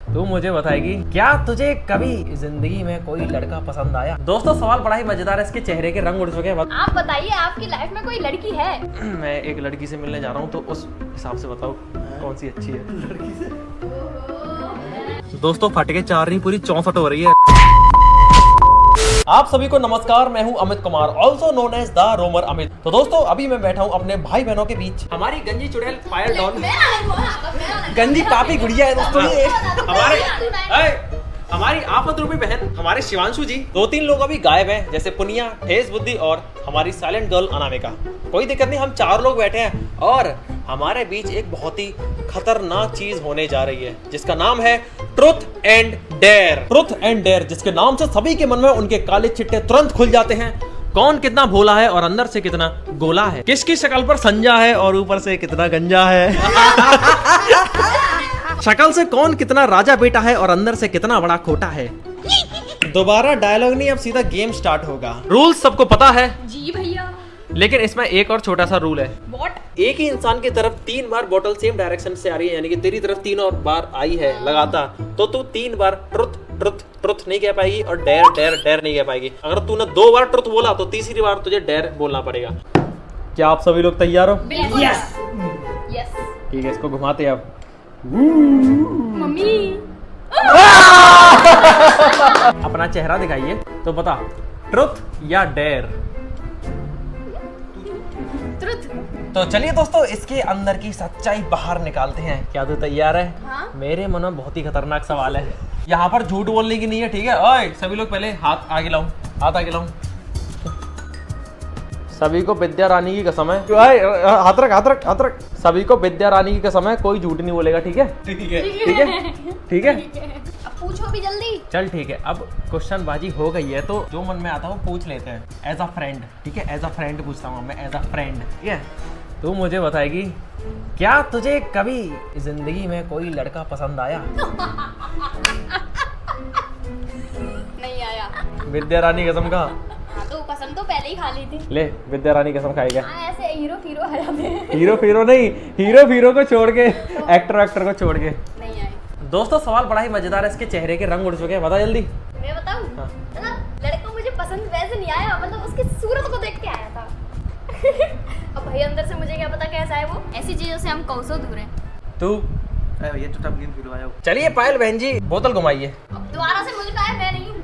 तू मुझे बताएगी क्या तुझे कभी जिंदगी में कोई लड़का पसंद आया? दोस्तों सवाल बड़ा ही मजेदार है, इसके चेहरे के रंग उड़ चुके हैं। आप बताइए आपकी लाइफ में कोई लड़की है? मैं एक लड़की से मिलने जा रहा हूँ, तो उस हिसाब से बताओ कौन सी अच्छी है लड़की से। दोस्तों फट के 4 नहीं पूरी 64 हो रही है। आप सभी को नमस्कार, मैं हूं Amit Kumar, also known as the roamer Amit. तो दोस्तों अभी मैं बैठा हूं अपने भाई बहनों के बीच। हमारी गंजी चुड़ैल फायर डॉन, गंजी पापी गुड़िया है दोस्तों ये हमारी आफत रूपी बहन हमारे शिवांशु जी। 2-3 लोग अभी गायब हैं, जैसे पुनिया, ठेस बुद्धि और हमारी साइलेंट गर्ल अनामिका। कोई दिक्कत नहीं, हम 4 लोग बैठे हैं और हमारे बीच एक बहुत ही खतरनाक चीज होने जा रही है जिसका नाम है truth and dare. Truth and dare जिसके नाम से सभी के मन में उनके काले चिट्टे तुरंत खुल जाते हैं। कौन कितना भोला है और अंदर से कितना गोला है, किसकी शक्ल पर संजा है और ऊपर से कितना गंजा है। शक्ल से कौन कितना राजा बेटा है और अंदर से कितना बड़ा खोटा है। दोबारा डायलॉग नहीं, अब सीधा गेम स्टार्ट होगा। रूल्स सबको पता है जी भैया, लेकिन इसमें एक और छोटा सा रूल है। व्हाट? एक ही इंसान की तरफ 3 बार बोतल सेम डायरेक्शन से आ रही है, यानी कि तेरी तरफ 3 और बार आई है लगातार, तो तू 3 बार ट्रुथ ट्रुथ ट्रुथ नहीं कह पाएगी और डेयर डेयर डेयर नहीं कह पाएगी। अगर तूने 2 बार ट्रुथ बोला तो तीसरी बार तुझे डेयर बोलना पड़ेगा। क्या आप सभी लोग तैयार हो? Yes yes. ठीक है, इसको घुमाते हैं अब। मम्मी अपना चेहरा दिखाइए तो बता, ट्रुथ या डेयर? ट्रुथ। तो चलिए दोस्तों इसके अंदर की सच्चाई बाहर निकालते हैं। क्या तू तैयार है? हाँ? मेरे मन में बहुत ही खतरनाक सवाल है। यहाँ पर झूठ बोलने की नहीं है, ठीक है? ओए सभी लोग पहले हाथ आगे लाऊं, हाथ आगे लाऊं। सभी को विद्या रानी की कसम है। ओए हाथ रख, हाथ रख, हाथ रख। सभी को विद्या रानी की कसम है, कोई झूठ नहीं बोलेगा, ठीक है? ठीक है, ठीक है, ठीक है। अब पूछो भी जल्दी। चल ठीक है, अब क्वेश्चन बाजी हो गई है तो जो मन में आता है वो पूछ लेते हैं एज अ फ्रेंड, ठीक है? एज अ फ्रेंड पूछता हूँ मैं, एज अ फ्रेंड, ठीक है? तू मुझे बताएगी क्या तुझे कभी जिंदगी में कोई लड़का पसंद आया? नहीं आया। विद्या रानी कसम का। हाँ तो कसम तो पहले ही खा ली थी। ले विद्या रानी कसम खाएगा। हाँ, ऐसे हीरो फिरो आ जाते हैं। हीरो फिरो नहीं, हीरो फिरो को छोड़ के, एक्टर को छोड़ के। नहीं आए। दोस्तों सवाल बड़ा ही मजेदार है, इसके चेहरे के रंग उड़ चुके हैं। बता जल्दी। मैं बताऊं? हाँ। मतलब लड़का मुझे पसंद वैसे नहीं आया, मतलब उसकी सूरत को देख के आया था। अब भाई अंदर से मुझे क्या पता कैसा है वो। ऐसी चीजों से हम कौसो दूर हैं। तू ये तो गेम फिर आया। चलिए पायल बहन जी बोतल घुमाइए। अब दोबारा से मुझे कहा है, मैं नहीं हूँ।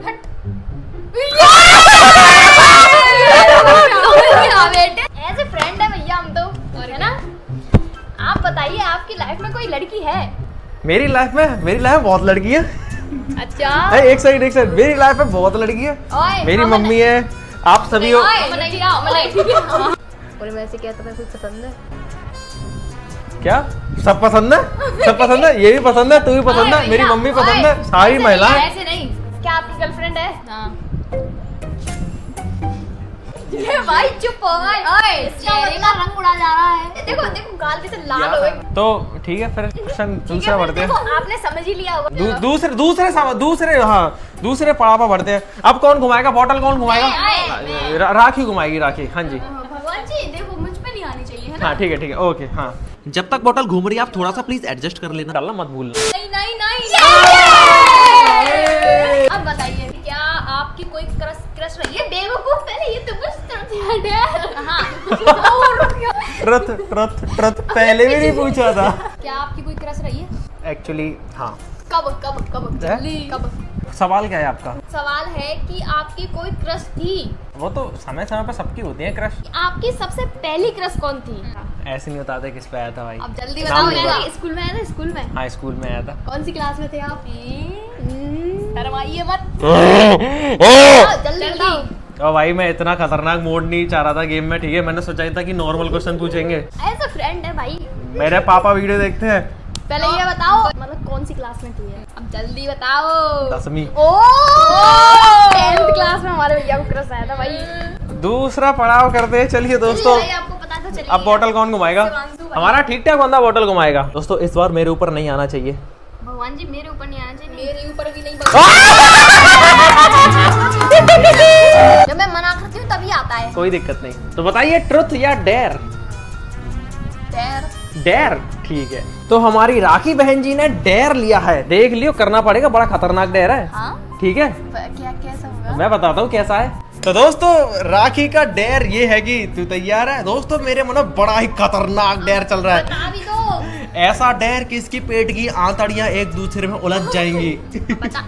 हट। ऐसे फ्रेंड है भैया हम तो, और है ना? आप बताइए आपकी लाइफ में कोई लड़की है? मेरी लाइफ में बहुत लड़की है। अच्छा। एक सेकंड, मेरी लाइफ में बहुत लड़की है। ओए, मेरी हाँ, मम्मी है, आप सभी हो। और मैं ऐसे कहता मैं कुछ पसंद है? क्या सब पसंद है? सब पसंद है, ये भी पसंद है, तू भी पसंद है, मेरी मम्मी पसंद है, सारी महिलाएं। ऐसे नहीं। क्या आपकी गर्लफ्रेंड है? हाँ। ये भाई चुप हो भाई। ओए चेहरे का रंग उड़ा जा रहा है। देखो देखो गाल भी से लाल हो गई। तो ठीक है फिर क्वेश्चन दूसरा बढ़ते हैं। आपने समझ ही लिया होगा। दूसरे पड़ाव पर बढ़ते हैं। अब कौन घुमाएगा बोतल, कौन घुमाएगा? राखी घुमाएगी, राखी। हाँ जी भगवान जी देखो मुझ पे नहीं आनी चाहिए, है ना? हाँ ठीक है, ओके। हाँ जब तक बोतल घूम रही है आप थोड़ा सा प्लीज एडजस्ट कर लेना, डालना मत भूलना। नहीं नहीं नहीं। अब बताइए क्या आपकी कोई क्रश रही है? बेवकूफ, पहले ये तो बस ट्रुथ पहले भी नहीं पूछा था। क्या आपकी कोई क्रश रही है? एक्चुअली हाँ। कब जल्दी कब? सवाल क्या है आपका? सवाल है कि आपकी कोई क्रश थी? वो तो समय समय पर सबकी होती है क्रश। आपकी सबसे पहली क्रश कौन थी? ऐसे नहीं बताते किस पे आया था भाई। अब जल्दी नाम बताओ। नहीं स्कूल में आया था? स्कूल में? हाँ स्कूल में आया था। कौन सी क्लास में थे आप? शर्माइए मत। जल्दी बताओ। और भाई मैं इतना खतरनाक मोड नहीं चाह रहा था गेम में, ठीक है? मैंने सोचा था कि नॉर्मल क्वेश्चन पूछेंगे। ऐसा फ्रेंड है भाई। मेरे पापा वीडियो देखते हैं। पहले ये बताओ मतलब कौन सी क्लास में थी है? अब जल्दी बताओ। 10वीं। 10th क्लास में हमारे भैया को क्रश आया था भाई। दूसरा पड़ाव करते हैं। चलिए दोस्तों आपको पता तो चलिए। अब बोतल कौन घुमाएगा? हमारा ठीक ठाक बंदा बोतल घुमाएगा। दोस्तों इस बार मेरे ऊपर नहीं आना चाहिए। भगवान जी मेरे ऊपर नहीं आना चाहिए। मेरे ऊपर भी नहीं। जब मैं मना करती हूँ तभी आता है। कोई दिक्कत नहीं। तो बताइए ट्रुथ या डेयर? डेयर। डेयर ठीक है। तो हमारी राखी बहन जी ने डेयर लिया है, देख लियो, करना पड़ेगा, बड़ा खतरनाक डेयर है। हाँ? ठीक है, क्या कैसा होगा? मैं बताता हूँ कैसा है। तो दोस्तों राखी का डेयर ये है कि तू तैयार है? दोस्तों मेरे मन में बड़ा ही खतरनाक डेयर चल रहा है। बता भी दो। ऐसा डेयर कि इसकी पेट की आंतड़ियां एक दूसरे में उलझ जाएंगी। बता।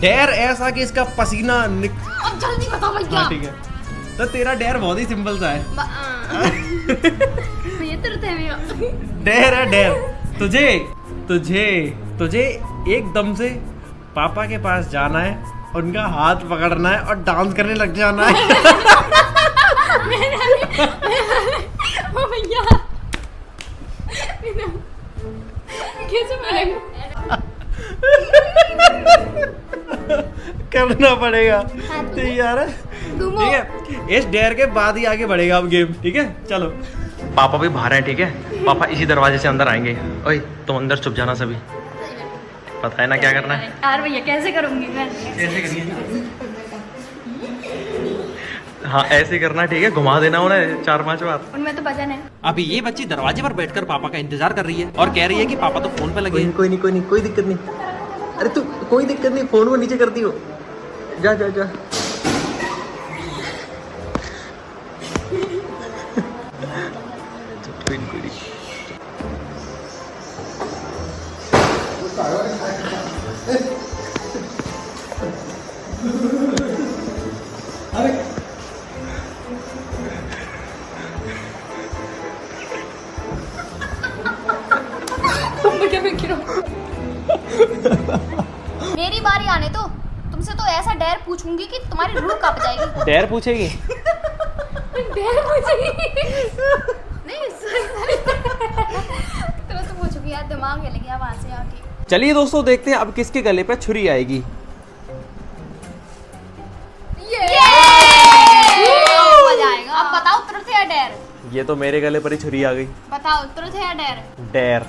डेयर ऐसा कि इसका पसीना अब जल्दी बताओ भैया। हाँ ठीक है। तो तेरा डेयर बहुत ही सिंपल सा है। ये तो रहते हैं डेयर है डेयर, तुझे तुझे तुझे एकदम से पापा के पास जाना है, उनका हाथ पकड़ना है और डांस करने लग जाना है। ओ भैया कैसे मिलेगा? करना पड़ेगा। हाँ, तो तैयार है? घूमो। ठीक है, इस डेयर के बाद ही आगे बढ़ेगा अब गेम। ठीक है चलो। पापा भी बाहर हैं, ठीक है, पापा इसी दरवाजे से अंदर आएंगे। ओए तुम अंदर छुप जाना सभी, पता है ना क्या करना है। यार भैया कैसे करूंगी मैं? ऐसे करिए, हाँ ऐसे करना, ठीक है, घुमा देना उन्हें 4-5 बार। उनमें तो वजन है। अभी ये बच्ची दरवाजे पर बैठकर पापा का इंतजार कर रही है और कह रही है कि पापा तो फोन पे लगे हैं। कोई नहीं कोई दिक्कत नहीं। अरे तू कोई दिक्कत नहीं, फोन को नीचे कर दियो। जा जा जा। मेरी बारी आने तो तुमसे तो ऐसा डेयर पूछूंगी कि तुम्हारी रूह कांप जाएगी। डेयर पूछेगी? डेयर पूछेगी? नहीं सॉरी तो पूछूंगी यार, दिमाग हिल गया वहां से आके। चलिए दोस्तों देखते हैं अब किसके गले पे छुरी आएगी। मजा आएगा। अब बताओ ट्रुथ या डेयर? ये तो मेरे गले पर ही छुरी आ गई। बताओ ट्रुथ या डेयर? डेयर।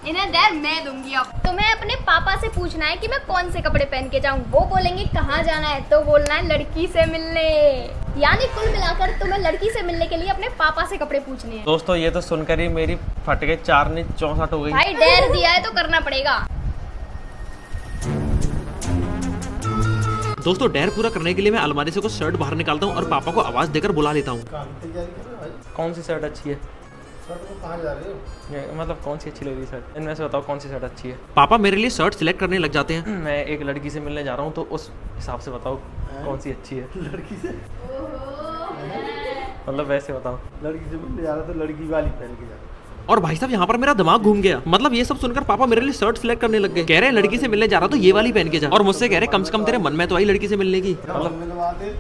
इन्हें डेयर मैं दूंगी। अब तुम्हें अपने पापा से पूछना है कि मैं कौन से कपड़े पहन के जाऊं। वो बोलेंगे कहाँ जाना है तो बोलना है लड़की से मिलने। यानी कुल मिलाकर तुम्हें लड़की से मिलने के लिए अपने पापा से कपड़े पूछने हैं। दोस्तों ये तो सुनकर ही मेरी फट गई 4 नहीं 64 हो गई। भाई डेयर दिया है तो करना पड़ेगा। दोस्तों डेयर पूरा करने के लिए मैं अलमारी से कुछ शर्ट बाहर निकालता हूँ और पापा को आवाज देकर बुला लेता हूँ। कौन सी शर्ट अच्छी है? कहाँ जा रहे हो? मतलब कौन सी अच्छी लग रही है शर्ट? इनमें से बताओ कौन सी शर्ट अच्छी है। पापा मेरे लिए शर्ट सिलेक्ट करने लग जाते हैं। मैं एक लड़की से मिलने जा रहा हूँ तो उस हिसाब से बताओ कौन सी अच्छी है। लड़की से? मतलब वैसे बताओ। लड़की से मिलने जा रहा तो लड़की वाली पहन के जा। और भाई साहब यहाँ पर मेरा दिमाग घूम गया। मतलब ये सब सुनकर पापा मेरे लिए शर्ट सिलेक्ट करने लग गए। कह रहे हैं लड़की से मिलने जा रहा तो ये वाली पहन के जा, और मुझसे कह रहे कम से कम तेरे मन में तो आई लड़की से मिलने की। मतलब मिलवा दे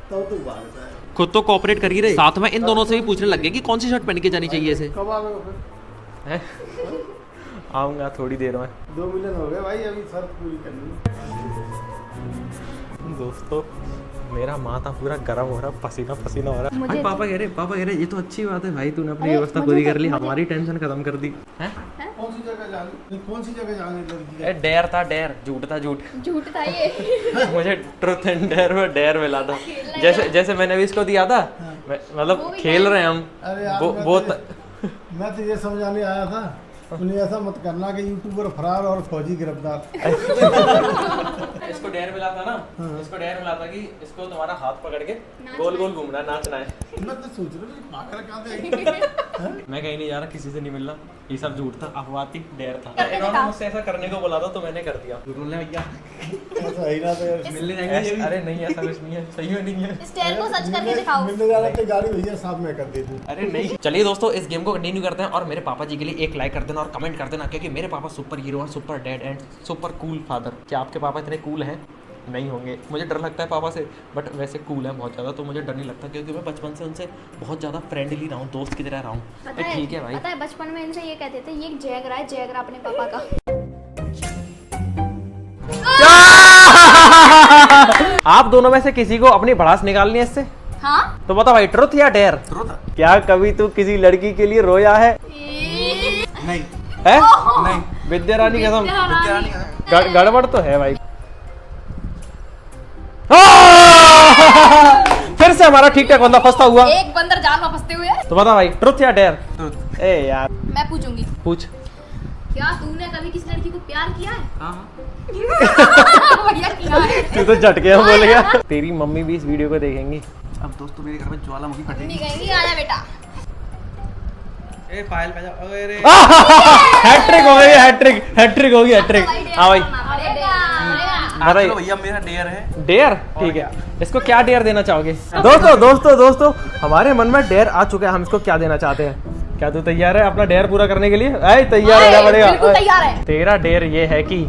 तो तू भागता है। खुद तो कोऑपरेट कर ही रहे, साथ में इन दोनों से भी पूछने लग गए कि कौन सी शर्ट पहन के जानी चाहिए इसे। कब आ गए फिर? हैं? आऊंगा थोड़ी देर में। 2 मिलियन हो गए भाई, अभी शर्त पूरी करनी। दोस्तों मेरा माथा पूरा गर्म हो रहा, पसीना पसीना हो रहा। मुझे भाई पापा कह रहे ये तो अच्छी बात है भाई, तूने अपनी व्यवस्था पूरी कर ली, हमारी टेंशन खत्म कर दी। हैं? कौन सी जगह जानी? कौन सी जगह जाने लड़की? ए डेयर था, डेयर, झूठ था, झूठ। झूठ था ये। मुझे ट्रुथ एंड डेयर में डेयर मिला था। जैसे मैंने अभी इसको दिया था, मतलब खेल रहे हैं हम। अरे यार मैं तो ये समझाने आया था, उन्हें ऐसा मत करना कि यूट्यूबर फरार और फौजी गिरफ्तार। इसको डेयर मिला था ना, इसको डेयर मिला था कि इसको तुम्हारा हाथ पकड़ के गोल गोल घूमना है, नाचना है। मैं तो सोच रहा हूँ पागल कहाँ से मैं कहीं नहीं जा रहा, किसी से नहीं मिलना, ये सब झूठ था, अफवाह थी, डेयर था। इन्होंने मुझसे ऐसा करने को बोला था तो मैंने कर दिया। भैया ऐसा ही ना तो यार। मिलने जाएंगे? अरे नहीं ऐसा कुछ नहीं है, सही में नहीं है। इस डेयर को सच करके दिखाओ। मिलने जा रहा तो गाड़ी भैया साथ में कर दे दूँ। अरे नहीं। चलिए दोस्तों इस गेम को कंटिन्यू करते हैं और मेरे पापा जी के लिए एक लाइक कर देना और कमेंट कर देना, क्योंकि मेरे पापा सुपर हीरो हैं, super dad and super cool father. क्या आपके पापा इतने कूल हैं? नहीं होंगे, मुझे डर लगता है पापा से, बट वैसे कूल है बहुत ज़्यादा, तो मुझे डर नहीं लगता क्योंकि मैं बचपन से उनसे बहुत ज़्यादा फ्रेंडली रहा हूँ, दोस्त की तरह रहा हूँ। ठीक है भाई। पता है बचपन में इनसे ये कहते थे ये जैगरा है, जैगरा अपने पापा का। आप दोनों में से किसी को अपनी भड़ास निकालनी है इससे? हाँ? तो बता भाई, ट्रुथ या डेयर? ट्रुथ। क्या कभी तू किसी लड़की के लिए रोया है? नहीं है? नहीं। विद्या रानी कसम गड़बड़ तो है भाई। फिर से से हमारा ठीक ठाक बंदा फंसता हुआ? एक बंदर जाल में फंसते हुए। तो बता भाई, ट्रुथ या डेयर? ए यार, मैं पूछूंगी, पूछ। क्या तूने कभी किसी लड़की को प्यार किया है? हाँ भैया किया है। तू तो झट गया बोल गया। तेरी मम्मी भी इस वीडियो को देखेंगी। अब दोस्तों मेरे घर में ज्वालामुखी मम्मी फटेगी। कहेंगी आजा बेटा। ए पायल पे जाओ। अरे हैट्रिक हो गई, हैट्रिक होगी, हैट्रिक। हाँ भाई, चलो भैया मेरा डेयर है। डेयर, ठीक है। इसको क्या डेयर देना चाहोगे? दोस्तों हमारे मन में डेयर आ चुका है, हम इसको क्या देना चाहते हैं? क्या तू तैयार है अपना डेयर पूरा करने के लिए? तैयार रहना पड़ेगा। बिल्कुल तैयार है। तेरा डेयर ये है कि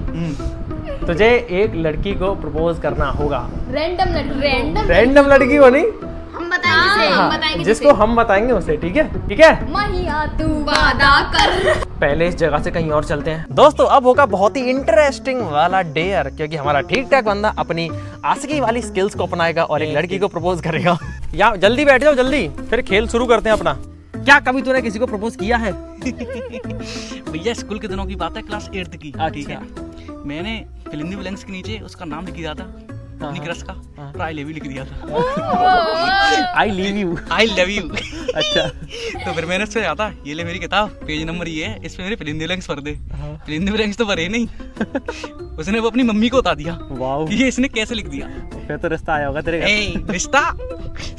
तुझे एक लड़की को प्रपोज करना होगा। रैंडम लड़की। रैंडम लड़की को नहीं, हम बताएंगे, हम बताएंगे जिसको हम बताएंगे उसे, ठीक है? ठीक है, महिया तू वादा कर। पहले इस जगह से कहीं और चलते हैं। दोस्तों अब होगा बहुत ही इंटरेस्टिंग वाला डेयर, क्योंकि हमारा ठीक ठाक बंदा अपनी आशिकी वाली स्किल्स को अपनाएगा और एक लड़की को प्रपोज करेगा। या जल्दी बैठ जाओ, जल्दी, फिर खेल शुरू करते हैं अपना। क्या कभी तूने किसी को प्रपोज किया है? भैया स्कूल के दिनों की बात है, क्लास 8th की। ठीक है, मैंने फिलिंदी ब्लैंक्स के नीचे उसका नाम लिख दिया था, अपनी क्रश का, और आई लव यू लिख दिया था। I leave you. I love you. अच्छा, तो फिर मैंने उससे आता, ये ले मेरी किताब, पेज नंबर ये है, इसमें मेरे फिलिंदी ब्लैंक्स भर दे। फिलिंदी ब्लैंक्स तो भरे नहीं। उसने वो अपनी मम्मी को बता दिया वाओ, कि ये इसने कैसे लिख दिया। फिर तो रिश्ता आया होगा तेरे घर। ए, रिश्ता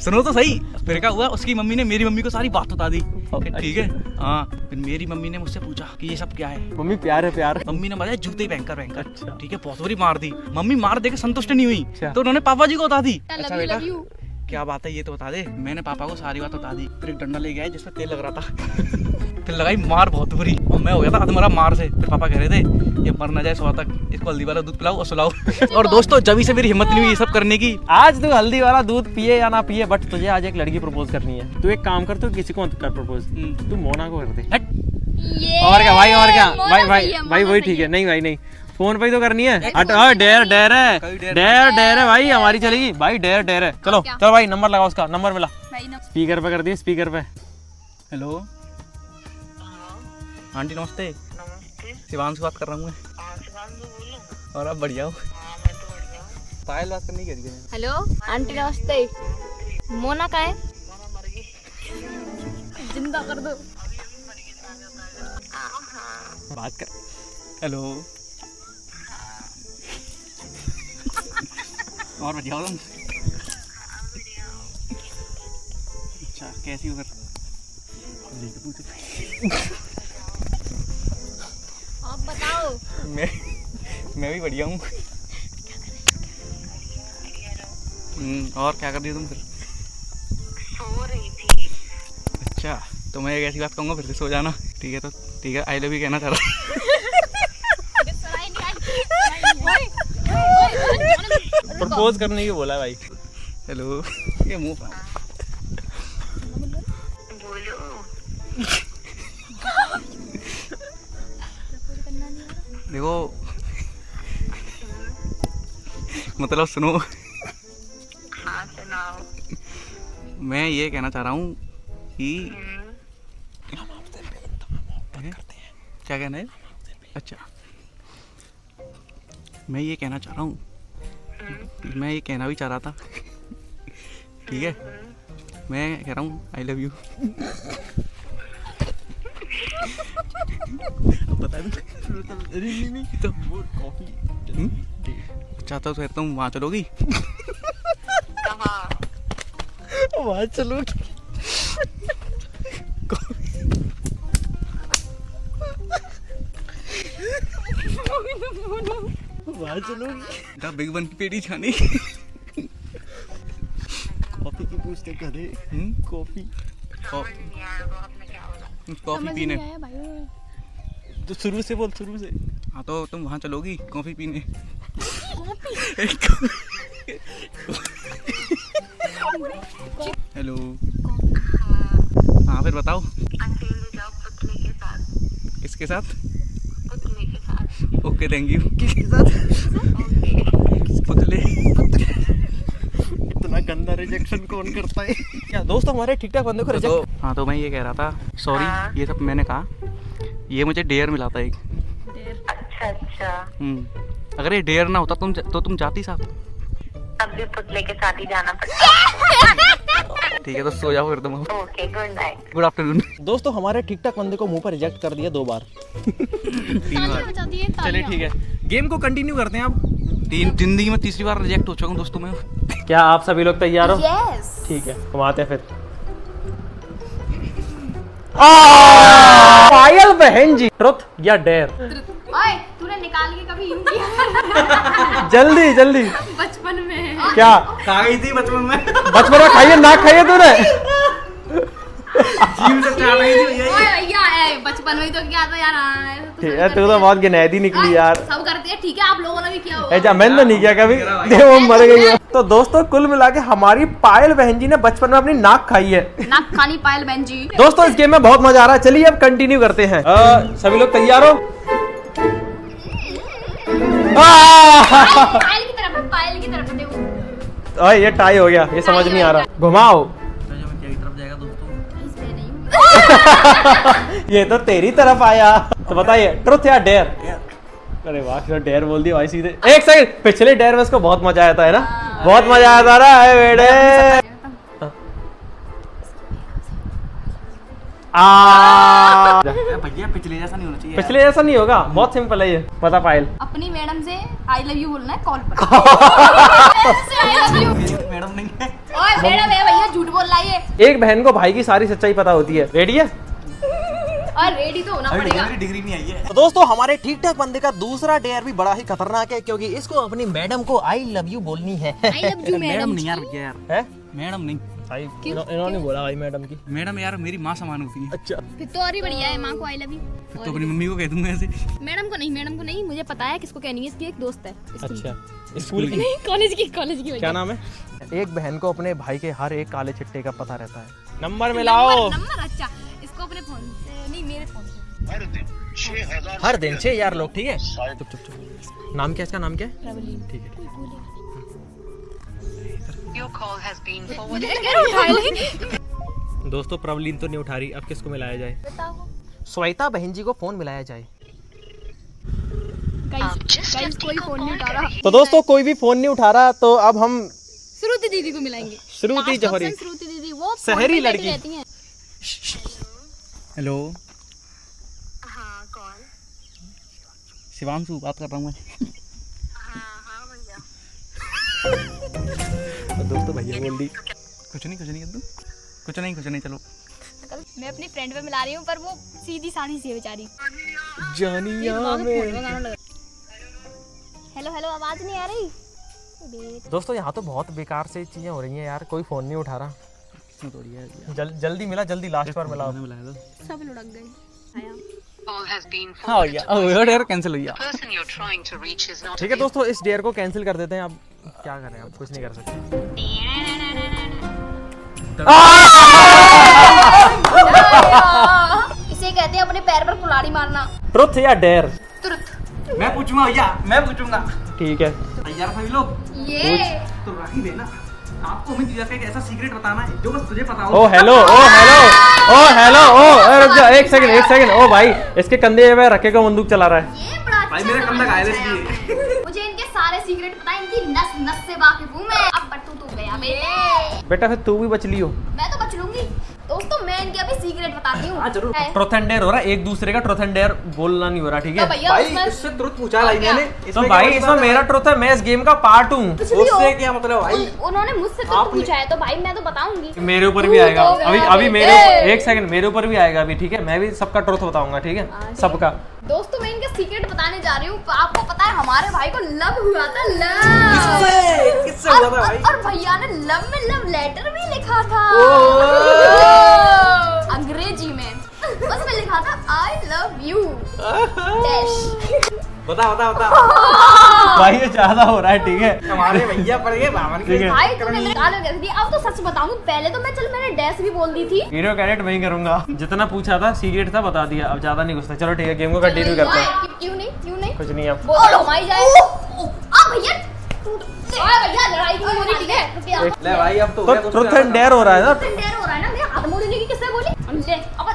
सुनो तो सही। फिर क्या हुआ, उसकी मम्मी ने मेरी मम्मी को सारी बात बता दी। ठीक है, हाँ। फिर मेरी मम्मी ने मुझसे पूछा कि ये सब क्या है। मम्मी प्यार है, प्यार। मम्मी ने बताया जूते भयंकर अच्छा। भयंकर। ठीक है, बहुत बुरी मार दी। मम्मी मार देके संतुष्ट नहीं हुई, अच्छा। तो उन्होंने पापा जी को बता दी। Love अच्छा you, बेटा love you। क्या बात है ये तो बता दे। मैंने पापा को सारी बात बता दी। फिर एक डंडा ले गया जिसमें तेल लग रहा था। फिर लगाई मार बहुत बुरी, और मैं हो गया था अधमरा मार से। फिर पापा कह रहे थे ये मर ना जाए सुबह तक, इसको हल्दी वाला दूध पिलाओ और सुलाओ। और दोस्तों जब से मेरी हिम्मत नहीं हुई ये सब करने की। आज तू हल्दी वाला दूध पिए या ना पिए, बट तुझे आज एक लड़की प्रपोज करनी है। तू एक काम कर, तू किसी को मत कर प्रपोज, तू मोना को कर दे। हट। और क्या भाई, और क्या मोना भाई, सही भाई है, भाई मोना वही सही ठीक है। है। नहीं भाई नहीं, फोन पे ही तो करनी है। हट, डेयर डेयर है, डेयर है भाई, हमारी चलेगी भाई, डेयर है। चलो क्या? चलो भाई, नंबर लगाओ, उसका नंबर मिला। भाई ना। स्पीकर पे कर दिए, स्पीकर पे। हेलो आंटी नमस्ते। शिवांशु बात कर रहा हूँ मैं। और आप बढ़िया हो? पायल बात करनी है। हेलो आंटी नमस्ते। मोना का है? जिंदा कर दो। बात कर। हेलो और बढ़िया हो तुम? अच्छा कैसी हो फिर? आप बताओ। मैं भी बढ़िया हूँ। और क्या कर रही हो तुम फिर? सो रही थी। अच्छा तो मैं एक ऐसी बात कहूँगा फिर से सो जाना। ठीक है, तो ठीक है, आई लव यू कहना चाह रहा प्रपोज करने की बोला भाई। हेलो ये मुंह बोलो। देखो मतलब सुनो, हाँ सुनाओ। मैं ये कहना चाह रहा हूँ कि क्या कहना है? अच्छा मैं ये कहना चाह रहा हूँ, मैं ये कहना भी चाह रहा था। ठीक है, मैं कह रहा हूँ आई लव यू। बता दूँ तो चाहता तो तुम वहाँ चलोगी? कहाँ? वहाँ चलोगी? वहाँ चलोगी? द बिग वन की पेटी छानी। कॉफी की पूछते करे। कॉफी नहीं यार वो आपने क्या बोला? कॉफी पीने। तो शुरू से बोल, शुरू से। हाँ तो तुम वहाँ चलोगी कॉफी पीने? हेलो हाँ फिर बताओ अकेले जाओ पुतले के साथ। किसके साथ? पुतले के साथ। Okay thank you. किसके साथ? पुतले। इतना गंदा रिजेक्शन कौन करता है? क्या दोस्त हमारे ठीक ठाक बंदे को तो रिजेक्ट? हाँ तो मैं ये कह रहा था, हाँ। सॉरी ये सब मैंने कहा, ये मुझे डेयर मिला था एक। अच्छा अच्छा। अगर ये डेयर ना होता तो तुम जाती साथ? अब भी पुतले के साथ ही जाना पड़ता है। ठीक है तो सो जाओ फिर तुम। Okay, good night. Good afternoon. दोस्तों हमारे ठीक ठाक बंदे को मुंह पर रिजेक्ट कर दिया 2 बार। तालियां बजा दिए, चलिए तालियां। ठीक है, गेम को कंटिन्यू करते हैं अब। जिंदगी में तीसरी बार रिजेक्ट हो चुका हूँ दोस्तों मैं। क्या आप सभी लोग तैयार हो? यस। ठीक है, घुमाते हैं फिर। पायल बहन जी, ट्रुथ या डेयर? ओए, तूने निकाल के कभी यूं किया? जल्दी जल्दी। बचपन में। क्या खा गई थी बचपन में। बचपन में खाइए ना खाइए तूने? जिम से स्टार्ट हुई थी भैया। ओए भैया, बचपन में ही तो किया था यार। ठीक है, तू तो बहुत गिनैदी निकली यार। सब करते हैं, ठीक है, आप लोगों ने भी किया होगा। ऐसा मैंने तो नहीं किया कभी। देखो मर गई है। तो दोस्तों कुल मिला के हमारी पायल बहन जी ने बचपन में अपनी नाक खाई है। नाक खानी पायल बहन जी। दोस्तों इस गेम में बहुत मजा आ रहा है। चलिए अब कंटिन्यू करते हैं। सभी लोग तैयार हो? पायल की तरफ है, पायल की तरफ देखो। ओए ये टाई हो गया, ये समझ नहीं आ रहा। घुमाओ। इसमें नहीं। ये तो तेरी तरफ आया। तो बताइए ट्रुथ या डेयर? अरे वाह, डेयर बोल दिया भाई सीधे। एक सेकंड, पिछले डेयर में इसको बहुत मजा आया था, है ना? बहुत मजा आया था ना बेटे। भैया पिछले जैसा नहीं होना चाहिए। पिछले जैसा नहीं होगा, बहुत सिंपल है ये। पता पायल? अपनी मैडम से आई लव यू बोलना है कॉल पर। I love you. मैडम नहीं है। ओए मैडम है भैया, झूठ बोल रहा है ये। एक बहन को भाई की सारी सच्चाई पता होती है। रेडी है? और रेडी तो होना पड़ेगा। डिग्री नहीं आई है। तो दोस्तों हमारे ठीक ठाक बंदे का दूसरा डेयर भी बड़ा ही खतरनाक है, क्योंकि इसको अपनी मैडम को आई लव यू बोलनी है। I love you madam. नहीं यार भैया यार। है? मैडम नहीं। भाई इन्होंने बोला भाई मैडम की। मैडम यार मेरी माँ समान होती है। अच्छा, फिर तो और ही बढ़िया है, माँ को आई लव यू। फिर तो अपनी मम्मी को कह दूंगा ऐसे। मैडम को नहीं, मुझे पता है किसको कहनी है। इसकी एक दोस्त है स्कूल अच्छा की। स्कूल की। नहीं, कॉलेज की क्या नाम है? एक बहन को अपने भाई के हर एक काले चिट्टे का पता रहता है। नंबर मिलाओ। नंबर अच्छा, इसको अपने फोन से नहीं, मेरे फोन से। हर दिन 6000 लोग। ठीक है, चुप चुप चुप। नाम क्या है इसका? नाम क्या है? प्रबलीन। ठीक है। Your call has been forwarded. दोस्तों प्रबलीन तो नहीं उठा रही, अब किसको मिलाया जाए? बताओ। श्वेता बहन जी को फोन मिलाया जाए। गाइस कोई फोन नहीं उठा रहा। तो दोस्तों कोई भी फोन नहीं उठा रहा, तो अब हम श्रुति दीदी को मिलाएंगे। श्रुति Last जौहरी, option श्रुति दीदी, वो शहरी फोन पे लड़की। रहती हैं। हेलो हाँ, कौन? शिवांशु बात कर रहा हूँ मैं। हाँ भैया। दोस्तों भैया बोल दी। कुछ नहीं अब्दू, कुछ नहीं चलो। मैं अपनी फ्रेंड पे मिला रही हूँ, पर वो सीधी सादी सी है बेचारी। जानिया में। हेलो हेलो, आवाज नहीं आ रही? दोस्तों यहाँ तो बहुत बेकार से चीजें हो रही हैं यार, कोई फोन नहीं उठा रहा। जल्दी मिला, जल्दी लास्ट बार मिलाओ। सब लुढ़क गए। Call has been हाँ भैया, अब यार कैंसिल हो गया। The person you're trying to reach is not ठीक है दोस्तों, इस डेयर को कैंसिल कर देते हैं। अब क्या करें, अब कुछ नहीं कर सकते। इसे कहते हैं अपने पैर पर कुल्हाड़ी मारना। ट्रुथ या डेयर? तुरंत। मैं पूछूंगा भैया, मैं पूछूंगा। ठीक है। तैयार सभी लोग? ये तो राखी देना। आपको हमें तुझे एक ऐसा सीक्रेट बताना है जो बस तुझे पता हो। ओ हेलो, रुक जा, एक सेकंड। ओ भाई, इसके कंधे पे रखे को बंदूक चला रहा है। ये बड़ा भाई अच्छा मेरा कंधा सवाल घायल है पूछा इसलिए। है। मुझे इनके सारे सीक्रेट पता है, इनकी नस नस से वाकिफ हूँ मैं। अब बट्टू तू गया बेटे। बेटा फिर तू भी बच लियो। मैं तो बच लूंगी। दोस्तों मैं इनके अभी सीक्रेट बताती हूँ। हाँ जरूर। ट्रुथ एंड डेयर हो रहा है, एक दूसरे का ट्रुथ एंड डेयर बोलना नहीं हो रहा, ठीक तो है? भैया भाई उसमें इससे तुरंत पूछा भाई मैंने। तो भाई इसमें मेरा ट्रुथ है, मैं इस गेम का पार्ट हूँ। कुछ भी हो। उससे क्या मतलब भाई? उन्होंने मुझसे तो पूछा है, तो भाई मैं तो बताऊंगी। मेरे ऊपर तू भी आएगा तो गया अभी मेरे बेटे। एक सेकंड, मेरे ऊपर भी आएगा अभी, ठीक है? मैं भी सबका ट्रुथ बताऊंगा, ठीक है? सबका। दोस्तों मैं इनके सीक्रेट बताने जा रही हूँ। आपको पता है हमारे भाई को लव हुआ था, लव। किससे हुआ था भाई? और भैया ने लव में लव लेटर भी लिखा था। अंग्रेजी में। उसमें लिखा था आई लव यू डैश। बता भाई ये ज्यादा हो रहा है, ठीक है? हमारे भैया पर ये बावन ठीक है। भाई तूने मेरे गाल में कैसे दी? अब तो सच बताऊं, पहले तो मैंने डैश भी बोल दी थी। हीरो कैरेट वही करूंगा। जितना पूछा था सीक्रेट था बता दिया, अब ज्यादा नहीं घुसता। चलो ठीक है, गेम को कंटिन्यू करते हैं। क्यों नहीं कुछ नहीं अब। बोलो हमारी जाए। आ भैया, भैया लड़ाई क्यों हो रही? ठीक है रुकिए। ले भाई अब तो तो ट्रुथ एंड डेयर हो रहा है ना? देर हो रहा है ना, मेरा हाथ मोड़ने की किससे बोली? ले अब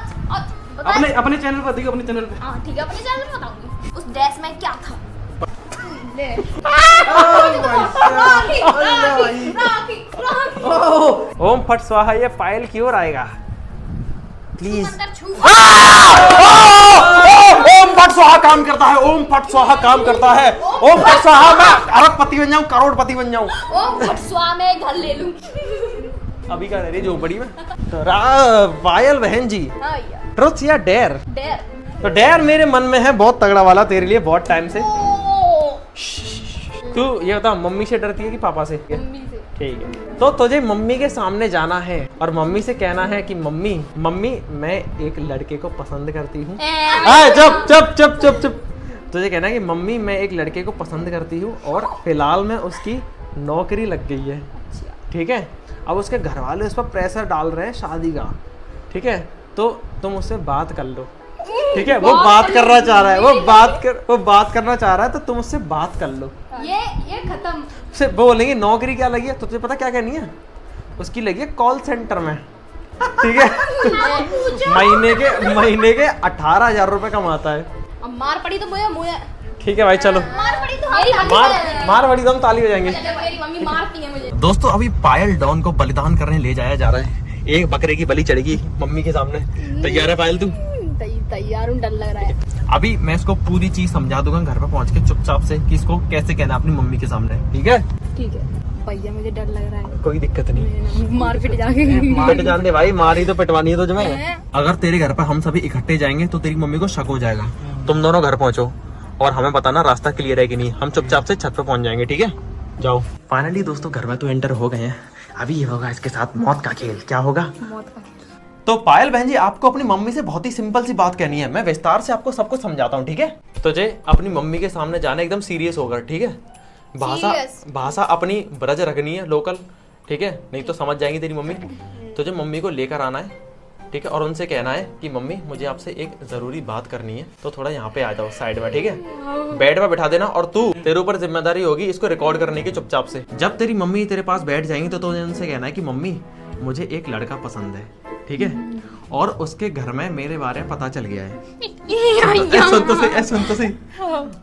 अपने चैनल पर देखिए, अपने चैनल पे। हाँ ठीक है, अपने चैनल पे बताऊंगी उस डैश में क्या था। ले राखी, राखी, राखी, राखी। ओम फट स्वाहा ये पायल की ओर आएगा प्लीज। अंदर छू। ओम फट स्वाहा काम करता है, ओम फट स्वाहा काम करता है, ओम फट स्वाहा मैं अरबपति बन जाऊं, करोड़पति बन जाऊं। ओम फट स्वाहा मैं घर ले लूं। अभी क्या रह रही झोपड़ी में? तो पायल बहन जी, हाँ भैया। ट्रुथ या डेयर? डेयर। तो डेयर मेरे मन में है बहुत तगड़ा वाला तेरे लिए बहुत टाइम से। तू ये बता मम्मी से डरती है कि पापा से? मम्मी से। ठीक है, तो तुझे मम्मी के सामने जाना है और मम्मी से कहना है कि मम्मी मम्मी मैं एक लड़के को पसंद करती हूँ। चुप चुप चुप चुप चुप। तुझे कहना है कि मम्मी मैं एक लड़के को पसंद करती हूँ और फिलहाल में उसकी नौकरी लग गई है, ठीक है। अब उसके घर वाले उस पर प्रेशर डाल रहे हैं शादी का, ठीक है। तो तुम उससे बात कर लो, ठीक है। वो बात करना चाह रहा है, वो बात करना चाह रहा है, तो तुम उससे बात कर लो। ये खत्म। उससे बोलेंगे नौकरी क्या लगी है, तो तुझे पता क्या कहनी है? उसकी लगी है कॉल सेंटर में, ठीक है। महीने के 18,000 रुपए कमाता है। अब मार पड़ी तो मुझे ठीक है भाई चलो, मार पड़ी तो मेरी मार बड़ी तो हम ताली बजाएंगे। मेरी मम्मी मारती है मुझे। दोस्तों अभी पायल डॉन को बलिदान करने ले जाया जा रहा है। एक बकरे की बलि चढ़ेगी मम्मी के सामने। तैयार है पायल तू? तैयार हूँ, डर लग रहा है। अभी मैं इसको पूरी चीज समझा दूंगा घर पे पहुंच के चुपचाप से कि इसको कैसे कहना अपनी मम्मी के सामने, ठीक है? ठीक है भैया, मुझे डर लग रहा है। कोई दिक्कत नहीं, मार पिट जाके पिट जान दे भाई, मारी तो पिटवानी है तुझे मैं। अगर तेरे घर पर हम सभी इकट्ठे जाएंगे तो तेरी मम्मी को शक हो जाएगा। तुम दोनों घर पहुंचो और हमें बताना रास्ता क्लियर है कि नहीं। हम चुपचाप से छत पे पहुंच जाएंगे, ठीक है? जाओ। फाइनली दोस्तों घर में तो एंटर हो गए हैं। अभी ये होगा इसके साथ मौत का खेल। क्या होगा? मौत का। तो पायल बहन जी आपको अपनी मम्मी से बहुत ही सिंपल सी बात कहनी है। मैं विस्तार से आपको सब कुछ समझाता हूँ, ठीक है? तुझे अपनी मम्मी के सामने जाना एकदम सीरियस होकर, ठीक है? भाषा अपनी ब्रज रखनी है, लोकल, ठीक है? नहीं तो समझ जाएंगी तेरी मम्मी। तुझे मम्मी को लेकर आना है, ठीक है? और उनसे कहना है कि मम्मी मुझे आपसे एक जरूरी बात करनी है, तो थोड़ा यहाँ पे आ जाओ साइड में, ठीक है? बेड पे बैठा देना और तू तेरे ऊपर जिम्मेदारी होगी इसको रिकॉर्ड करने की चुपचाप से। जब तेरी मम्मी तेरे पास बैठ जाएंगी तो तुझे उनसे कहना है कि मम्मी मुझे एक लड़का पसंद है, ठीक है? और उसके घर में मेरे बारे में पता चल गया है। सुन तो सही।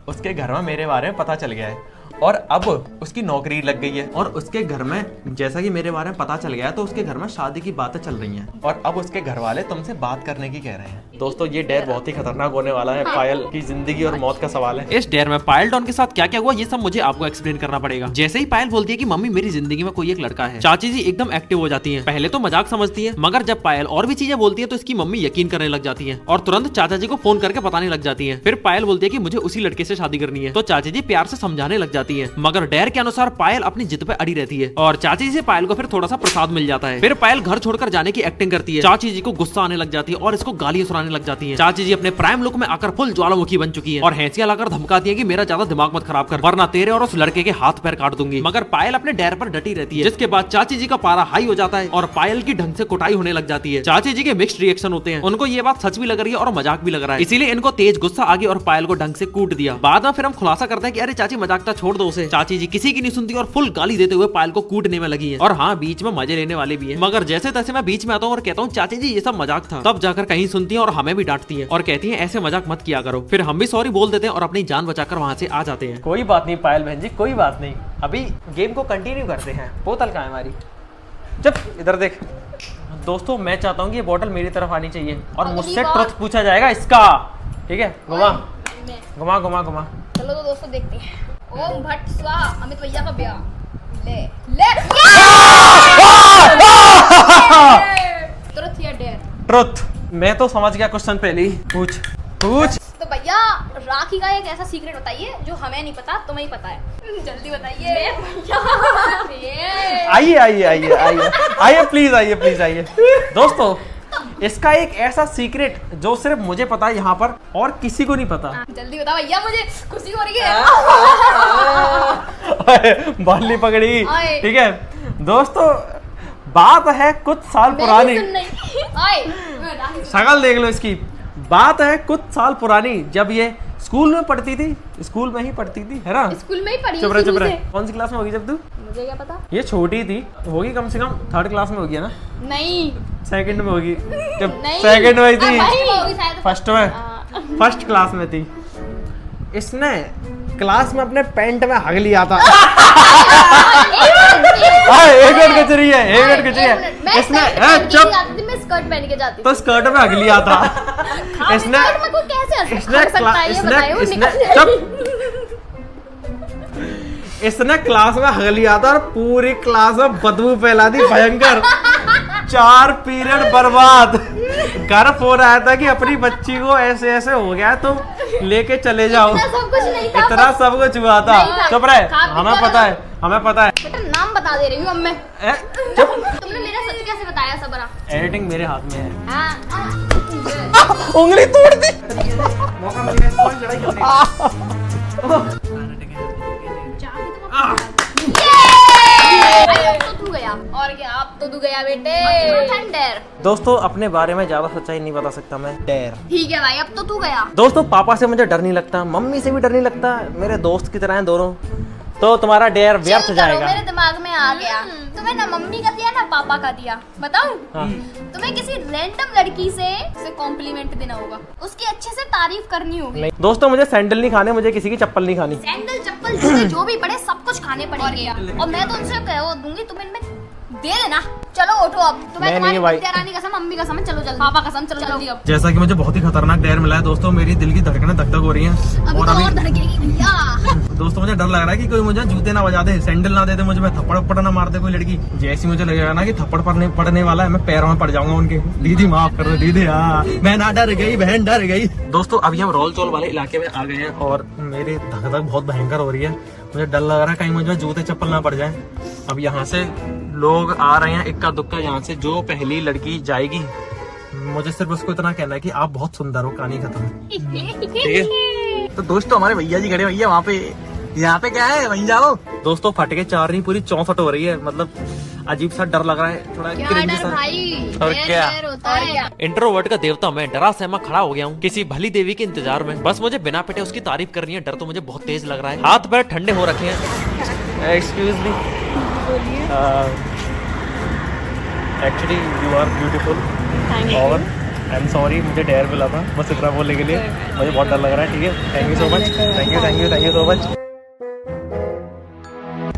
उसके घर में मेरे बारे में पता चल गया है और अब उसकी नौकरी लग गई है और उसके घर में जैसा कि मेरे बारे में पता चल गया है तो उसके घर में शादी की बातें चल रही हैं और अब उसके घर वाले तुमसे बात करने की कह रहे हैं। दोस्तों ये डेयर बहुत ही खतरनाक होने वाला है। पायल की जिंदगी और मौत का सवाल है। इस डेयर में पायल डॉन के साथ क्या क्या हुआ ये सब मुझे आपको एक्सप्लेन करना पड़ेगा। जैसे ही पायल बोलती है कि मम्मी मेरी जिंदगी में कोई एक लड़का है, चाची जी एकदम एक्टिव हो जाती है। पहले तो मजाक समझती है, मगर जब पायल और भी चीजें बोलती है तो इसकी मम्मी यकीन करने लग जाती है और तुरंत चाचा जी को फोन करके बताने लग जाती है। फिर पायल बोलती है कि मुझे उसी लड़के से शादी करनी है, तो चाची जी प्यार से समझाने लग जाती है, मगर डेयर के अनुसार पायल अपनी जिद पे अड़ी रहती है और चाची जी से पायल को फिर थोड़ा सा प्रसाद मिल जाता है। फिर पायल घर छोड़कर जाने की एक्टिंग करती है। चाची जी को गुस्सा आने लग जाती है और इसको गालियां सुनाने लग जाती है। चाची जी अपने प्राइम लुक में आकर फुल ज्वालामुखी बन चुकी है और हैंसियां लाकर धमकाती है कि मेरा ज्यादा दिमाग मत खराब कर वरना तेरे और उस लड़के के हाथ पैर काट दूंगी। मगर पायल अपने डेयर पर डटी रहती है, जिसके बाद चाची जी का पारा हाई हो जाता है और पायल की ढंग से कुटाई होने लग जाती है। चाची जी के मिक्स्ड रिएक्शन होते हैं, उनको ये बात सच भी लग रही है और मजाक भी लग रहा है, इसीलिए इनको तेज गुस्सा आ गया और पायल को ढंग से कूट दिया। बाद में फिर हम खुलासा करते हैं कि अरे चाची मजाक छोड़ दो उसे। चाची जी किसी की नहीं सुनती और फुल गाली देते हुए पायल को कूटने में लगी है और हाँ बीच में मजे लेने वाले भी है। मगर जैसे तैसे मैं बीच में आता हूँ और कहता हूँ चाची जी ये सब मजाक था, तब जाकर कहीं सुनती है और हमें भी डांटती है और कहती है ऐसे मजाक मत किया करो। फिर हम भी सॉरी बोल देते हैं और अपनी जान बचाकर वहाँ से आ जाते हैं। कोई बात नहीं पायल बहन जी, कोई बात नहीं। अभी गेम को कंटिन्यू करते हैं। बोतल कहाँ है हमारी? जब इधर देख। दोस्तों मैं चाहता हूँ कि ये बोतल मेरी तरफ आनी चाहिए और मुझसे ट्रुथ पूछा जाएगा इसका, ठीक है? घुमा घुमा घुमा घुमा। चलो तो दोस्तों देखते हैं। ओम भट्ट स्वाहा अमित भैया का ब्याह। ले ट्रुथ या डेयर? ट्रुथ। मैं तो समझ गया क्वेश्चन पहले ही। पूछ। तो भैया राखी का एक ऐसा सीक्रेट बताइए जो हमें नहीं पता, तुम्हें ही पता है। जल्दी बताइए। आइए प्लीज आइए। दोस्तों इसका एक ऐसा सीक्रेट जो सिर्फ मुझे पता है यहाँ पर और किसी को नहीं पता। जल्दी बताओ भैया, मुझे खुशी हो रही है। बाली पकड़ी, ठीक है? दोस्तों बात है कुछ साल पुरानी। शक्ल देख लो इसकी। बात है कुछ साल पुरानी, जब ये स्कूल में पढ़ती थी। स्कूल में ही पढ़ती थी, है ना? स्कूल में ही पढ़ी। चुप रहे। कौन सी क्लास में होगी जब तू? मुझे क्या पता। ये छोटी थी, होगी कम से कम 3rd क्लास में होगी, है ना? नहीं, 2nd में होगी। जब नहीं, 2nd में थी, फर्स्ट में 1st क्लास में थी। इसने क्लास में अपने पैंट में हग लिया था। एक मिनट खिंच रही है, एक मिनट खिंच रही है। मैं इसने चुप चुप मैं स्कर्ट पहन के जाती तो स्कर्ट में अगली आता। हाँ, इसने स्कर्ट में कोई कैसे इसने हट सकता है ये बताइए, वो इसने निकल चुप इसने क्लास में हग लिया था और पूरी क्लास में बदबू फैला दी भयंकर। 4 पीरियड बर्बाद। घर फोन आया था कि अपनी बच्ची को ऐसे ऐसे हो गया तो लेके चले जाओ। इतना सब कुछ नहीं था, इतना बस सब कुछ हुआ था। नहीं था। चुप रहे, खा पी हमें कर पता है, हमें पता है। बेटा नाम बता दे रही हूँ अब मैं। चुप। तुमने मेरा सच कैसे बताया सबरा? एडिटिंग मेरे हाथ में है। हाँ, उंगली तोड़ दी। मौका मिल गया कोई लड़ाई करने का। अब तो तू गया और क्या, अब तो तू गया बेटे। थंडर। दोस्तों अपने बारे में ज्यादा सच्चाई नहीं बता सकता मैं। डेर। ठीक है भाई, अब तो तू गया। दोस्तों पापा से मुझे डर नहीं लगता, मम्मी से भी डर नहीं लगता, मेरे दोस्त की तरह हैं दोनों। तो तुम्हारा डेर व्यर्थ चिल करो, जाएगा। मेरे दिमाग में आ गया। तुम्हें ना मम्मी का दिया ना पापा का दिया। बताऊं? हाँ। तुम्हें किसी रैंडम लड़की से कॉम्प्लीमेंट देना होगा, उसकी अच्छे से तारीफ करनी होगी। नहीं दोस्तों मुझे सैंडल नहीं खाने, मुझे किसी की चप्पल नहीं खानी। सैंडल चप्पल जूते जो भी पड़े सब कुछ खाने पड़ेंगे। और मैं तो उनसे कह दूंगी तुम इनमें दे देना। चलो उठो अब, तुम्हें मैं तुम्हारी नहीं भाई। रानी कसम, मम्मी कसम है, चलो जल्दी, पापा कसम, चलो जल्दी अब। जैसा कि मुझे बहुत ही खतरनाक डेर मिला है दोस्तों, मेरी दिल की धड़कनें धक धक हो रही हैं। अभी और तो अभी और धड़केगी भैया। दोस्तों मुझे डर लग रहा है कि कोई मुझे जूते ना बजा दे, सैंडल ना दे दे मुझे, मैं थप्पड़ वप्पड़ ना मार दे कोई लड़की। जैसी मुझे लगेगा ना कि थप्पड़ पड़ने वाला है, मैं पैरों में पड़ जाऊंगा उनके। दीदी माफ कर दो दीदी, हाँ मैं ना डर गई, बहन डर गई। दोस्तों अभी हम रोल चोल वाले इलाके में आ गए हैं और मेरी धक धक बहुत भयंकर हो रही है। मुझे डर लग रहा है कहीं मुझे जूते चप्पल ना पड़ जाए। अब यहाँ से लोग आ रहे हैं इक्का दुक्का, यहाँ से जो पहली लड़की जाएगी मुझे सिर्फ उसको इतना कहना है कि आप बहुत सुंदर हो, कहानी खत्म। ठीक है? तो दोस्तों हमारे भैया जी खड़े, भैया वहाँ पे, यहाँ पे क्या है, वहीं जाओ। दोस्तों फट के 4 नहीं पूरी 64 हो रही है। मतलब अजीब सा डर लग रहा है, थोड़ा cringe सा। और क्या इंट्रोवर्ट का देवता मैं डरा सहमा खड़ा हो गया हूँ किसी भली देवी के इंतजार में। बस मुझे बिना पिटे उसकी तारीफ करनी है। डर तो मुझे बहुत तेज लग रहा है, हाथ पैर ठंडे हो रखे हैं। Excuse me, actually you are beautiful और आई एम सॉरी मुझे डेयर मिला था बस इतना बोलने के लिए। मुझे बहुत डर लग रहा है। ठीक है, thank you so much, thank you thank you thank you so much.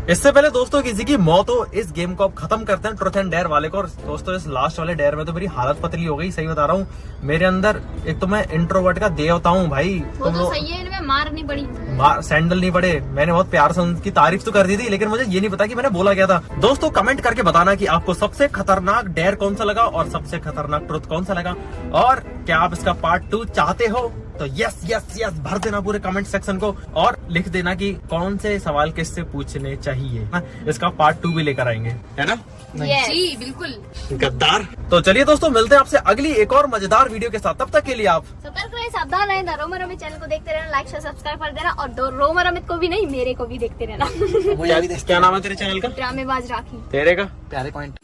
इससे पहले दोस्तों किसी की मौत हो, इस गेम को अब खत्म करते हैं ट्रुथ एंड डेयर वाले को। और दोस्तों इस लास्ट वाले डेयर में तो मेरी हालत पतली हो गई, सही बता रहा हूँ। मेरे अंदर एक तो मैं इंट्रोवर्ट का देवता हूँ भाई। वो तो सही है, इनमें मार नहीं पड़ी। सैंडल नहीं पड़े, मैंने बहुत प्यार से उनकी तारीफ तो कर दी थी, लेकिन मुझे ये नहीं पता कि मैंने बोला क्या था। दोस्तों कमेंट करके बताना कि आपको सबसे खतरनाक डेयर कौन सा लगा और सबसे खतरनाक ट्रुथ कौन सा लगा, और क्या आप इसका पार्ट 2 चाहते हो। तो यस यस यस भर देना पूरे कमेंट सेक्शन को और लिख देना कि कौन से सवाल किससे पूछने चाहिए। इसका पार्ट 2 भी लेकर आएंगे, है ना? जी बिल्कुल। गद्दार। तो चलिए दोस्तों मिलते हैं आपसे अगली एक और मजेदार वीडियो के साथ। तब तक के लिए आप सतर्क रहे, सावधान रहे। रोमर अमित चैनल को देखते रहना, लाइक शेयर सब्सक्राइब कर देना। और रोमर अमित को भी नहीं, मेरे को भी देखते रहना। क्या नाम है तेरे चैनल का? ड्रामेबाज राखी। तेरे का? प्यारे पॉइंट।